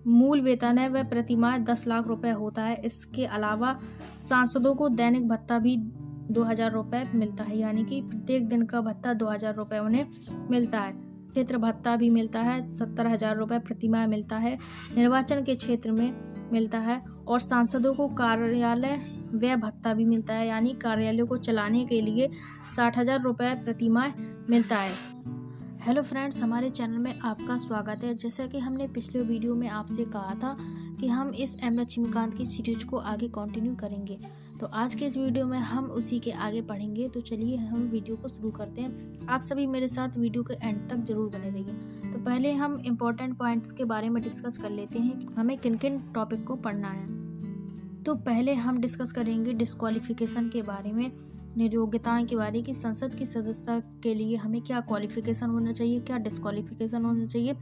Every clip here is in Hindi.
मूल वेतन है वह प्रतिमाह 10 लाख रुपए होता है। इसके अलावा सांसदों को दैनिक भत्ता भी 2000 रुपये मिलता है, यानी कि प्रत्येक दिन का भत्ता 2000 रुपये उन्हें मिलता है। क्षेत्र भत्ता भी मिलता है, 70,000 रुपये प्रतिमाह मिलता है, निर्वाचन के क्षेत्र में मिलता है। और सांसदों को कार्यालय व्यय भत्ता भी मिलता है, यानी कार्यालय को चलाने के लिए 60,000 रुपये प्रतिमाह मिलता है। हेलो फ्रेंड्स, हमारे चैनल में आपका स्वागत है। जैसा कि हमने पिछले वीडियो में आपसे कहा था कि हम इस एम लक्ष्मीकांत की सीरीज को आगे कंटिन्यू करेंगे, तो आज के इस वीडियो में हम उसी के आगे पढ़ेंगे। तो चलिए हम वीडियो को शुरू करते हैं। आप सभी मेरे साथ वीडियो के एंड तक जरूर बने रहिए। तो पहले हम इम्पोर्टेंट पॉइंट्स के बारे में डिस्कस कर लेते हैं कि हमें किन किन टॉपिक को पढ़ना है। तो पहले हम डिस्कस करेंगे डिस्क्वालिफिकेशन के बारे में, नियोग्यताएं के बारे की संसद की सदस्यता के लिए हमें क्या क्वालिफिकेशन होना चाहिए, क्या डिस्क्वालिफिकेशन होना चाहिए।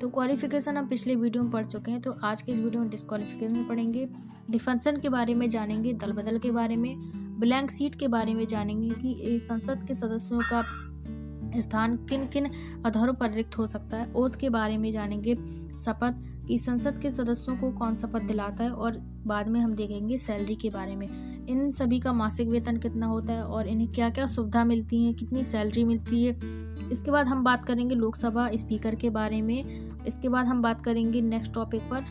तो क्वालिफिकेशन हम पिछले वीडियो में पढ़ चुके हैं, तो आज के इस वीडियो में डिस्क्वालिफिकेशन पढ़ेंगे। डिफेंशन के बारे में जानेंगे, दल बदल के बारे में, ब्लैंक सीट के बारे में जानेंगे कि संसद के सदस्यों का स्थान किन किन आधारों पर रिक्त हो सकता है। ओथ के बारे में जानेंगे, शपथ कि संसद के सदस्यों को कौन शपथ दिलाता है, और बाद में हम देखेंगे सैलरी के बारे में, इन सभी का मासिक वेतन कितना होता है और इन्हें क्या क्या सुविधा मिलती है, कितनी सैलरी मिलती है। इसके बाद हम बात करेंगे लोकसभा स्पीकर के बारे में। इसके बाद हम बात करेंगे नेक्स्ट टॉपिक पर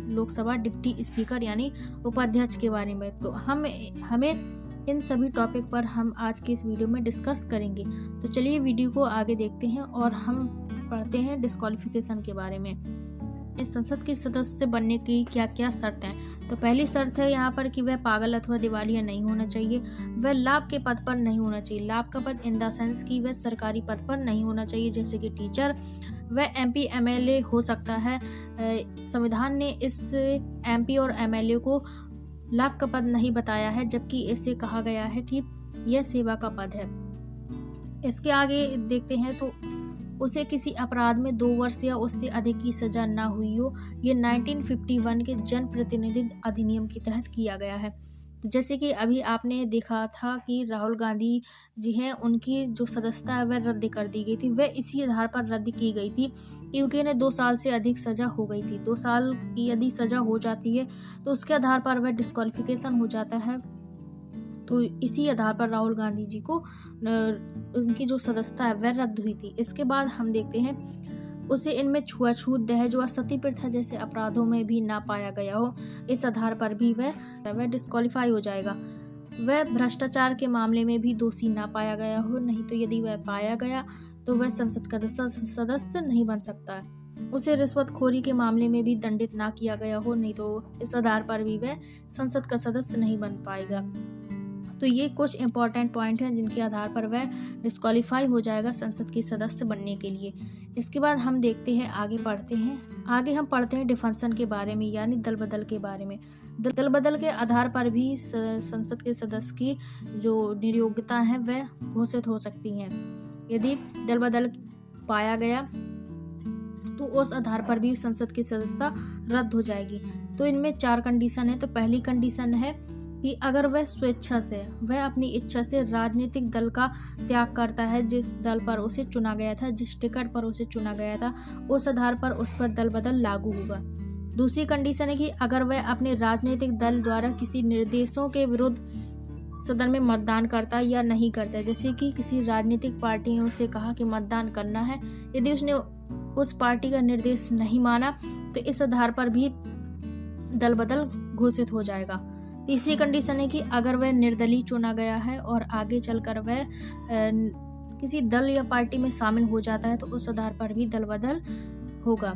लोकसभा डिप्टी स्पीकर यानी उपाध्यक्ष के बारे में। तो हमें इन सभी टॉपिक पर हम आज की इस वीडियो में डिस्कस करेंगे। तो चलिए वीडियो को आगे देखते हैं और हम पढ़ते हैं डिस्क्वालिफिकेशन के बारे में। इस संसद के सदस्य बनने की क्या क्या शर्त हैं। तो पहली शर्त है यहाँ पर कि वह पागल अथवा दिवालिया नहीं होना चाहिए, वह लाभ के पद पर नहीं होना चाहिए। लाभ का पद इन द सेंस कि वह सरकारी पद पर नहीं होना चाहिए, जैसे कि टीचर। वह MP MLA हो सकता है। संविधान ने इस MP और MLA को लाभ का पद नहीं बताया है, जबकि इसे कहा गया है कि यह सेवा का पद है। इसके आगे देखते हैं तो उसे किसी अपराध में 2 वर्ष या उससे अधिक की सजा न हुई हो। ये 1951 के जन प्रतिनिधित्व अधिनियम के तहत किया गया है। जैसे कि अभी आपने देखा था कि राहुल गांधी जी हैं, उनकी जो सदस्यता है वह रद्द कर दी गई थी। वह इसी आधार पर रद्द की गई थी क्योंकि इन्हें 2 साल से अधिक सजा हो गई थी। 2 साल की यदि सजा हो जाती है तो उसके आधार पर वह डिस्क्वालिफिकेशन हो जाता है। तो इसी आधार पर राहुल गांधी जी को उनकी जो सदस्यता है वह रद्द हुई थी। इसके बाद हम देखते हैं उसे इनमें छुआछूत, दहेज व सती प्रथा जैसे अपराधों में भी ना पाया गया हो। इस आधार पर भी वह डिस्क्वालीफाई हो जाएगा। वह भ्रष्टाचार के मामले में भी दोषी ना पाया गया हो, नहीं तो यदि वह पाया गया तो वह संसद का सदस्य नहीं बन सकता है। उसे रिश्वतखोरी के मामले में भी दंडित ना किया गया हो, नहीं तो इस आधार पर भी वह संसद का सदस्य नहीं बन पाएगा। तो ये कुछ इंपॉर्टेंट पॉइंट हैं जिनके आधार पर वह डिस्क्वालीफाई हो जाएगा संसद के सदस्य बनने के लिए। इसके बाद हम देखते हैं आगे हम पढ़ते हैं डिफेंशन के बारे में, यानी दल बदल के बारे में। दल बदल के आधार पर भी संसद के सदस्य की जो नियोग्यता है वह घोषित हो सकती हैं। यदि दल बदल पाया गया तो उस आधार पर भी संसद की सदस्यता रद्द हो जाएगी। तो इनमें 4 कंडीशन है। तो पहली कंडीशन है कि अगर वह स्वेच्छा से, वह अपनी इच्छा से राजनीतिक दल का त्याग करता है, जिस दल पर उसे चुना गया था, जिस टिकट पर उसे चुना गया था, उस आधार पर उस पर दल बदल लागू होगा। दूसरी कंडीशन है कि अगर वह अपने राजनीतिक दल द्वारा किसी निर्देशों के विरुद्ध सदन में मतदान करता या नहीं करता, जैसे कि किसी राजनीतिक पार्टी ने उसे कहा कि मतदान करना है, यदि उसने उस पार्टी का निर्देश नहीं माना तो इस आधार पर भी दल बदल घोषित हो जाएगा। तीसरी कंडीशन है कि अगर वह निर्दलीय चुना गया है और आगे चलकर वह किसी दल या पार्टी में शामिल हो जाता है तो उस आधार पर भी दल बदल होगा।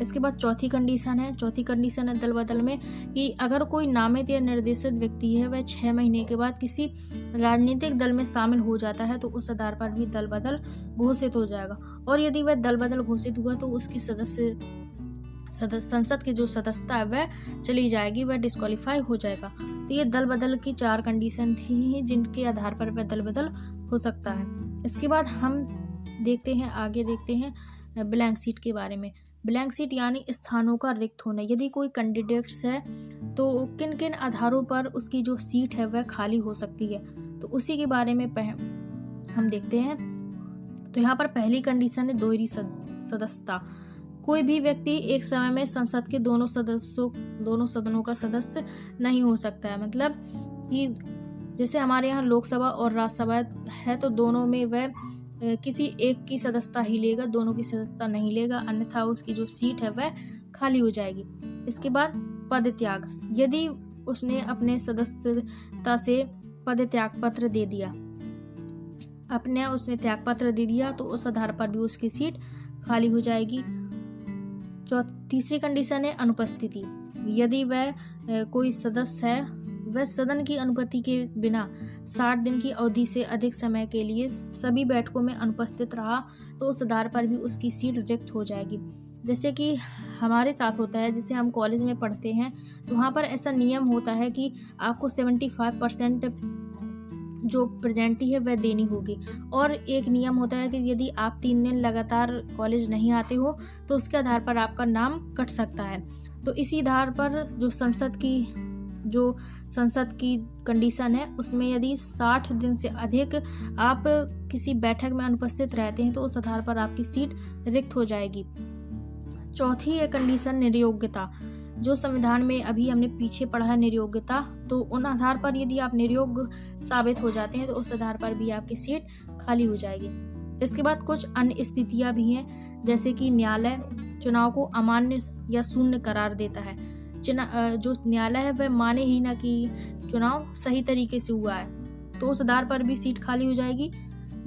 इसके बाद चौथी कंडीशन है दल बदल में कि अगर कोई नामित या निर्देशित व्यक्ति है, वह 6 महीने के बाद किसी राजनीतिक दल में शामिल हो जाता है तो उस आधार पर भी दल बदल घोषित हो जाएगा। और यदि वह दल बदल घोषित हुआ तो उसकी संसद की जो सदस्यता है वह चली जाएगी, वह डिस्क्वालीफाई हो जाएगा। तो ये दल बदल की 4 कंडीशन थी जिनके आधार पर वह दल बदल हो सकता है। इसके बाद हम देखते हैं ब्लैंक सीट के बारे में। ब्लैंक सीट यानी स्थानों का रिक्त होना। यदि कोई कैंडिडेट्स है तो किन किन आधारों पर उसकी जो सीट है वह खाली हो सकती है, तो उसी के बारे में हम देखते हैं। तो यहाँ पर पहली कंडीशन है दोहरी सदस्यता। कोई भी व्यक्ति एक समय में संसद के दोनों सदनों का सदस्य नहीं हो सकता है। मतलब कि जैसे हमारे यहाँ लोकसभा और राज्यसभा है तो दोनों में वह किसी एक की सदस्यता ही लेगा, दोनों की सदस्यता नहीं लेगा, अन्यथा उसकी जो सीट है वह खाली हो जाएगी। इसके बाद पद त्याग, यदि उसने अपने सदस्यता से पद त्याग पत्र दे दिया, उसने त्याग पत्र दे दिया तो उस आधार पर भी उसकी सीट खाली हो जाएगी। तीसरी कंडीशन है अनुपस्थिति, यदि वह कोई सदस्य है वह सदन की अनुमति के बिना 60 दिन की अवधि से अधिक समय के लिए सभी बैठकों में अनुपस्थित रहा तो उस आधार पर भी उसकी सीट रिक्त हो जाएगी। जैसे कि हमारे साथ होता है, जिसे हम कॉलेज में पढ़ते हैं तो वहाँ पर ऐसा नियम होता है कि आपको 75% जो प्रेजेंटी है वह देनी होगी, और एक नियम होता है कि यदि आप 3 दिन लगातार कॉलेज नहीं आते हो तो उसके आधार पर आपका नाम कट सकता है। तो इसी आधार पर जो संसद की कंडीशन है उसमें यदि 60 दिन से अधिक आप किसी बैठक में अनुपस्थित रहते हैं तो उस आधार पर आपकी सीट रिक्त हो जाएगी। चौथी है कंडीशन निर्योग्यता, जो संविधान में अभी हमने पीछे पढ़ा है निर्योग्यता, तो उन आधार पर यदि आप निर्योग्य साबित हो जाते हैं तो उस आधार पर भी आपकी सीट खाली हो जाएगी। इसके बाद कुछ अन्य स्थितियां भी हैं, जैसे कि न्यायालय चुनाव को अमान्य या शून्य करार देता है। जो न्यायालय है वह माने ही ना कि चुनाव सही तरीके से हुआ है तो उस आधार पर भी सीट खाली हो जाएगी।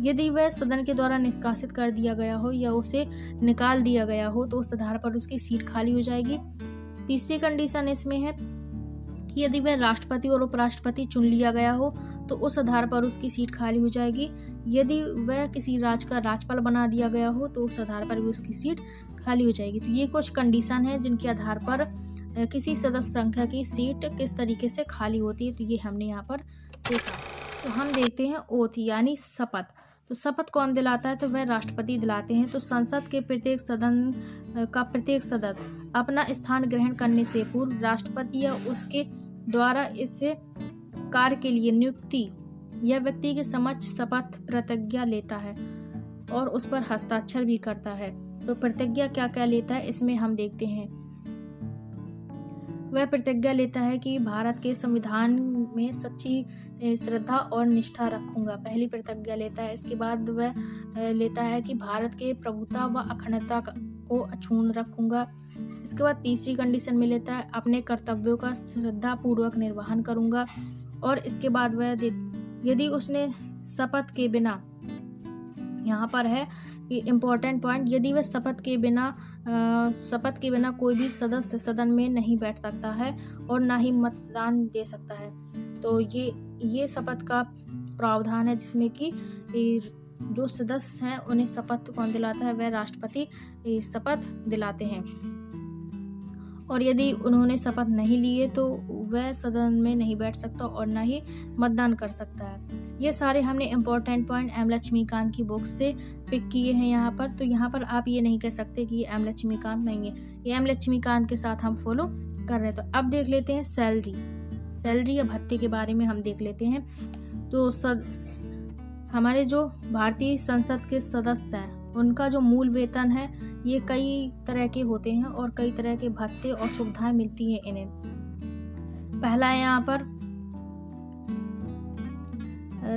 यदि वह सदन के द्वारा निष्कासित कर दिया गया हो या उसे निकाल दिया गया हो तो उस आधार पर उसकी सीट खाली हो जाएगी। तीसरी कंडीशन इसमें है कि यदि वह राष्ट्रपति और उपराष्ट्रपति चुन लिया गया हो तो उस आधार पर उसकी सीट खाली हो जाएगी। यदि वह किसी राज्य का राज्यपाल बना दिया गया हो तो उस आधार पर भी उसकी सीट खाली हो जाएगी। तो ये कुछ कंडीशन है जिनके आधार पर किसी सदस्य संख्या की सीट किस तरीके से खाली होती है, तो ये हमने यहाँ पर देखा। तो हम देखते हैं ओथ यानी शपथ। तो शपथ कौन दिलाता है, तो वह राष्ट्रपति दिलाते हैं। तो संसद के प्रत्येक सदन का प्रत्येक सदस्य अपना स्थान ग्रहण करने से पूर्व राष्ट्रपति या उसके द्वारा इस कार्य के लिए नियुक्ति या व्यक्ति के समक्ष शपथ प्रतिज्ञा लेता है और उस पर हस्ताक्षर भी करता है। तो प्रतिज्ञा क्या क्या लेता है इसमें हम देखते हैं। वह प्रतिज्ञा लेता है कि भारत के संविधान में सच्ची श्रद्धा और निष्ठा रखूंगा, पहली प्रतिज्ञा लेता है। इसके बाद वह लेता है कि भारत के प्रभुता व अखंडता को अक्षुण्ण रखूंगा। इसके बाद तीसरी कंडीशन में लेता है अपने कर्तव्यों का श्रद्धा पूर्वक निर्वहन करूंगा। और इसके बाद वह यदि उसने शपथ के बिना, यहाँ पर है कि इम्पोर्टेंट पॉइंट, यदि वह शपथ के बिना कोई भी सदस्य सदन में नहीं बैठ सकता है और ना ही मतदान दे सकता है। तो ये शपथ का प्रावधान है जिसमें कि जो सदस्य हैं उन्हें शपथ कौन दिलाता है, वह राष्ट्रपति शपथ दिलाते हैं। और यदि उन्होंने शपथ नहीं लिए तो वह सदन में नहीं बैठ सकता और ना ही मतदान कर सकता है। ये सारे हमने इम्पोर्टेंट पॉइंट एम लक्ष्मीकांत की बुक से पिक किए हैं यहाँ पर। तो यहाँ पर आप ये नहीं कह सकते कि ये एम लक्ष्मीकांत नहीं है, ये एम लक्ष्मीकांत के साथ हम फॉलो कर रहे हैं। तो अब देख लेते हैं सैलरी या भत्ते के बारे में हम देख लेते हैं। तो हमारे जो भारतीय संसद के सदस्य हैं उनका जो मूल वेतन है ये कई तरह के होते हैं और कई तरह के भत्ते और सुविधाएं मिलती हैं इन्हें। पहला है यहाँ पर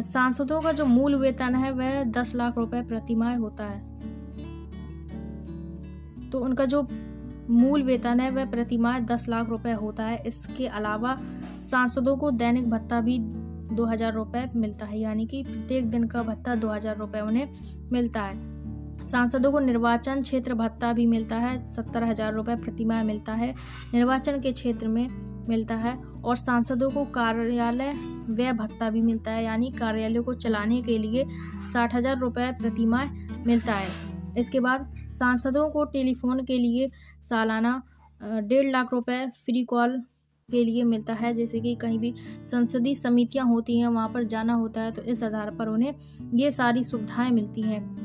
सांसदों का जो मूल वेतन है वह 10 लाख रुपए प्रतिमाह होता है। तो उनका जो मूल वेतन है वह प्रतिमाह 10 लाख रुपए होता है। इसके अलावा सांसदों को दैनिक भत्ता भी 2000 रुपए मिलता है, यानी कि प्रत्येक दिन का भत्ता 2000 रुपए उन्हें मिलता है। सांसदों को निर्वाचन क्षेत्र भत्ता भी मिलता है, 70,000 रुपए प्रतिमाह मिलता है, निर्वाचन के क्षेत्र में मिलता है। और सांसदों को कार्यालय व्यय भत्ता भी मिलता है, यानी कार्यालय को चलाने के लिए 60,000 रुपए प्रतिमाह मिलता है। इसके बाद सांसदों को टेलीफोन के लिए सालाना 1.5 लाख रुपए फ्री कॉल के लिए मिलता है। जैसे कि कहीं भी संसदीय समितियां होती हैं वहाँ पर जाना होता है तो इस आधार पर उन्हें ये सारी सुविधाएं मिलती हैं।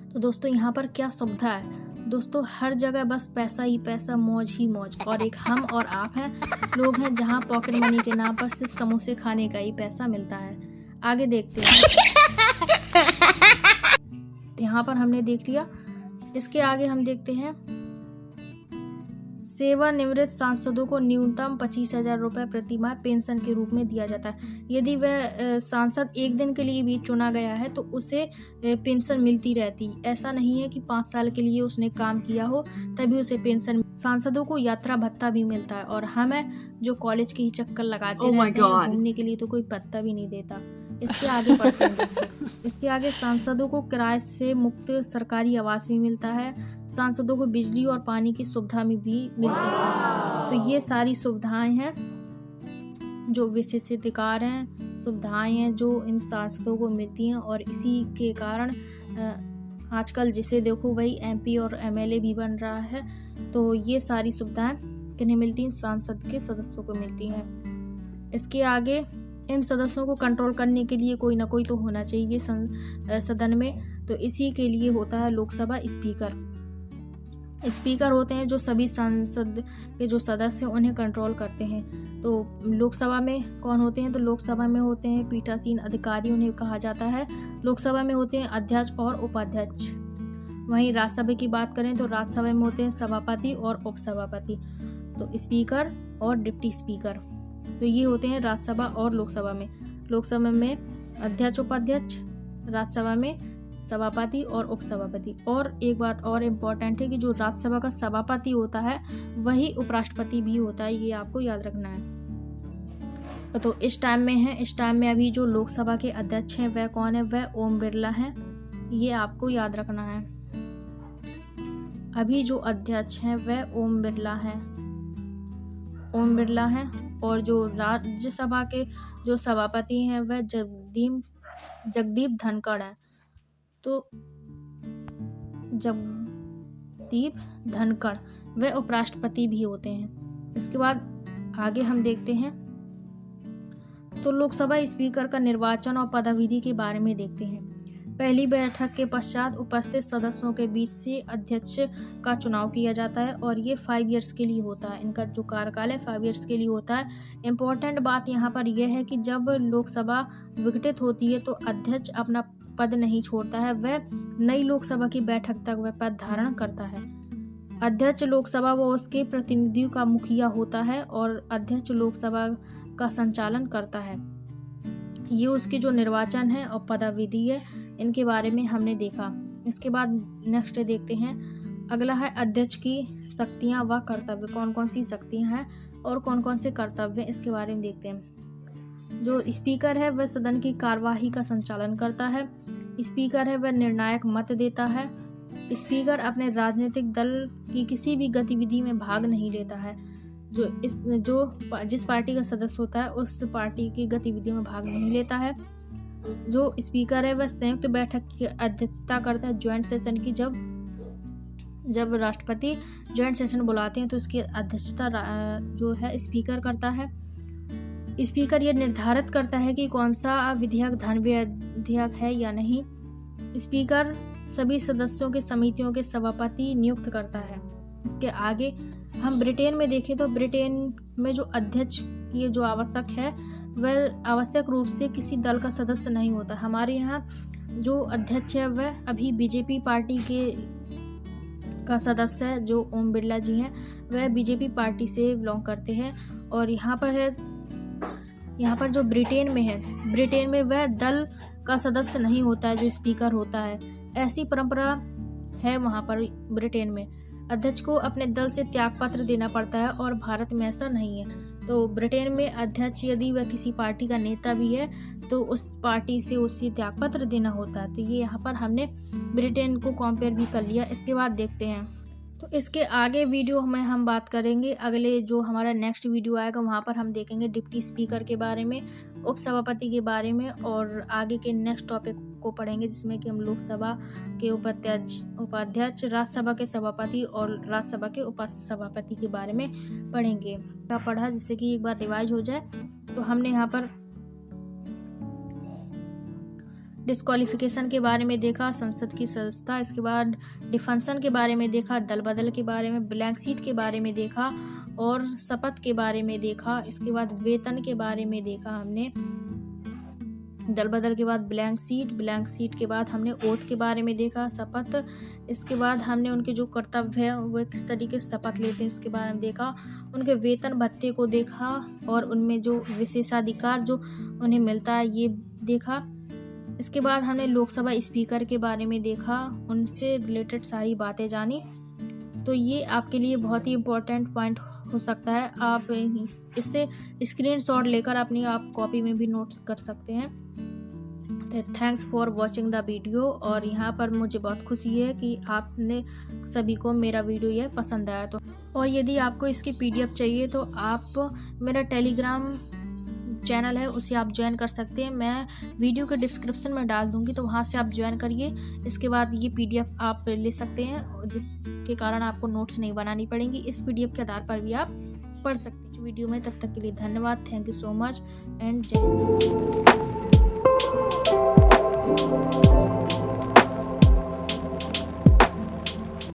तो दोस्तों यहाँ पर क्या सुविधा है, दोस्तों हर जगह बस पैसा ही पैसा, मौज ही मौज। और एक हम और आप हैं लोग हैं जहाँ पॉकेट मनी के नाम पर सिर्फ समोसे खाने का ही पैसा मिलता है। आगे देखते हैं। तो यहाँ पर हमने देख लिया इसके आगे हम देखते हैं सेवानिवृत्त सांसदों को न्यूनतम 25,000 रुपये प्रति माह पेंशन के रूप में दिया जाता है। यदि वह सांसद एक दिन के लिए भी चुना गया है तो उसे पेंशन मिलती रहती। ऐसा नहीं है कि 5 साल के लिए उसने काम किया हो तभी उसे पेंशन। सांसदों को यात्रा भत्ता भी मिलता है और हमें जो कॉलेज के ही चक्कर लगाते रहते हैं घूमने के लिए तो कोई पत्ता भी नहीं देता। इसके आगे पढ़ते हैं दोस्तों। इसके आगे सांसदों को किराए से मुक्त सरकारी आवास भी मिलता है। सांसदों को बिजली और पानी की सुविधा में भी मिलती है। तो ये सारी सुविधाएं हैं जो विशेषाधिकार हैं, सुविधाएं हैं जो इन सांसदों को मिलती हैं और इसी के कारण आजकल जिसे देखो वही MP और MLA भी बन रहा है। तो ये सारी सुविधाएं किन्हें मिलती हैं? सांसद के सदस्यों को मिलती हैं। इसके आगे इन सदस्यों को कंट्रोल करने के लिए कोई ना कोई तो होना चाहिए सदन में। तो इसी के लिए होता है लोकसभा स्पीकर। स्पीकर होते हैं जो सभी संसद के जो सदस्य उन्हें कंट्रोल करते हैं। तो लोकसभा में कौन होते हैं? तो लोकसभा में होते हैं पीठासीन अधिकारी, उन्हें कहा जाता है। लोकसभा में होते हैं अध्यक्ष और उपाध्यक्ष। वहीं राज्यसभा की बात करें तो राज्यसभा में होते हैं सभापति और उपसभापति। तो स्पीकर और डिप्टी स्पीकर तो ये होते हैं राज्यसभा और लोकसभा में। लोकसभा में अध्यक्ष उपाध्यक्ष, राज्यसभा में सभापति और उपसभापति। और एक बात और इम्पोर्टेंट है कि जो राज्यसभा का सभापति होता है वही उपराष्ट्रपति भी होता है, ये आपको याद रखना है। तो इस टाइम में है, इस टाइम में अभी जो लोकसभा के अध्यक्ष हैं वह कौन है? वह ओम बिरला हैं, ये आपको याद रखना है। अभी जो अध्यक्ष हैं वह ओम बिरला हैं, ओम बिरला हैं। और जो राज्यसभा के जो सभापति हैं वह जगदीप धनखड़ हैं। तो जगदीप धनखड़ वह उपराष्ट्रपति भी होते हैं। इसके बाद आगे हम देखते हैं तो लोकसभा स्पीकर का निर्वाचन और पदविधि के बारे में देखते हैं। पहली बैठक के पश्चात उपस्थित सदस्यों के बीच से अध्यक्ष का चुनाव किया जाता है और ये 5 ईयर्स के लिए होता है। इनका जो कार्यकाल है 5 ईयर्स के लिए होता है। इम्पोर्टेंट बात यहाँ पर यह है कि जब लोकसभा विघटित होती है तो अध्यक्ष अपना पद नहीं छोड़ता है, वह नई लोकसभा की बैठक तक वह पद धारण करता है। अध्यक्ष लोकसभा व उसके प्रतिनिधियों का मुखिया होता है और अध्यक्ष लोकसभा का संचालन करता है। ये उसकी जो निर्वाचन है और पदविधि है इनके बारे में हमने देखा। इसके बाद नेक्स्ट देखते हैं, अगला है अध्यक्ष की शक्तियां व कर्तव्य। कौन कौन सी शक्तियां हैं और कौन कौन से कर्तव्य इसके बारे में देखते हैं। जो स्पीकर है वह सदन की कार्यवाही का संचालन करता है। स्पीकर है वह निर्णायक मत देता है। स्पीकर अपने राजनीतिक दल की किसी भी गतिविधि में भाग नहीं लेता है। जिस पार्टी का सदस्य होता है उस पार्टी की गतिविधियों में भाग नहीं लेता है। जो स्पीकर है वह संयुक्त बैठक की अध्यक्षता करता है, ज्वाइंट सेशन की। जब राष्ट्रपति ज्वाइंट सेशन बुलाते हैं तो इसकी अध्यक्षता जो है स्पीकर करता है। स्पीकर यह निर्धारित करता है कि कौन सा विधेयक धन विधेयक है या नहीं। स्पीकर सभी सदस्यों के समितियों के सभापति नियुक्त करता है। इसके आगे हम ब्रिटेन में देखें तो ब्रिटेन में जो अध्यक्ष की जो आवश्यक है वह आवश्यक रूप से किसी दल का सदस्य नहीं होता। हमारे यहाँ जो अध्यक्ष है वह अभी बीजेपी पार्टी का सदस्य है, जो ओम बिरला जी हैं वह बीजेपी पार्टी से बिलोंग करते हैं। और यहाँ पर जो ब्रिटेन में वह दल का सदस्य नहीं होता है जो स्पीकर होता है। ऐसी परंपरा है वहाँ पर ब्रिटेन में। अध्यक्ष को अपने दल से त्यागपत्र देना पड़ता है और भारत में ऐसा नहीं है। तो ब्रिटेन में अध्यक्ष यदि वह किसी पार्टी का नेता भी है तो उस पार्टी से उसे त्यागपत्र देना होता है। तो ये यहाँ पर हमने ब्रिटेन को कंपेयर भी कर लिया। इसके बाद देखते हैं तो इसके आगे वीडियो में हम बात करेंगे, अगले जो हमारा नेक्स्ट वीडियो आएगा वहाँ पर हम देखेंगे डिप्टी स्पीकर के बारे में, उपसभापति के बारे में और आगे के नेक्स्ट टॉपिक को पढ़ेंगे जिसमें कि हम लोकसभा के उपाध्यक्ष, राज्यसभा के सभापति और राज्यसभा के उपसभापति के बारे में पढ़ेंगे। क्या पढ़ा जिससे कि एक बार रिवाइज हो जाए। तो हमने यहाँ पर डिस्क्वालिफिकेशन के बारे में देखा, संसद की सदस्यता, इसके बाद डिफंक्शन के बारे में देखा, दल बदल के बारे में, ब्लैंक सीट के बारे में देखा और शपथ के बारे में देखा। इसके बाद वेतन के बारे में देखा हमने। दल बदल के बाद ब्लैंक शीट के बाद हमने ओथ के बारे में देखा, शपथ। इसके बाद हमने उनके जो कर्तव्य है वो किस तरीके से शपथ लेते हैं इसके बारे में देखा, उनके वेतन भत्ते को देखा और उनमें जो विशेषाधिकार जो उन्हें मिलता है ये देखा। इसके बाद हमने लोकसभा स्पीकर के बारे में देखा, उनसे रिलेटेड सारी बातें जानी। तो ये आपके लिए बहुत ही इम्पोर्टेंट पॉइंट हो सकता है। आप इससे स्क्रीनशॉट लेकर अपनी आप कॉपी में भी नोट्स कर सकते हैं। तो thanks for watching the video. और यहाँ पर मुझे बहुत खुशी है कि आपने सभी को मेरा वीडियो यह पसंद आया। तो और यदि आपको इसकी PDF चाहिए तो आप मेरा टेलीग्राम चैनल है उसे आप ज्वाइन कर सकते हैं, मैं वीडियो के डिस्क्रिप्शन में डाल दूंगी, तो वहाँ से आप ज्वाइन करिए। इसके बाद ये PDF आप ले सकते हैं जिसके कारण आपको नोट्स नहीं बनानी पड़ेंगी। इस PDF के आधार पर भी आप पढ़ सकते हैं। वीडियो में तब तक के लिए धन्यवाद। Thank you so much and जय हिंद।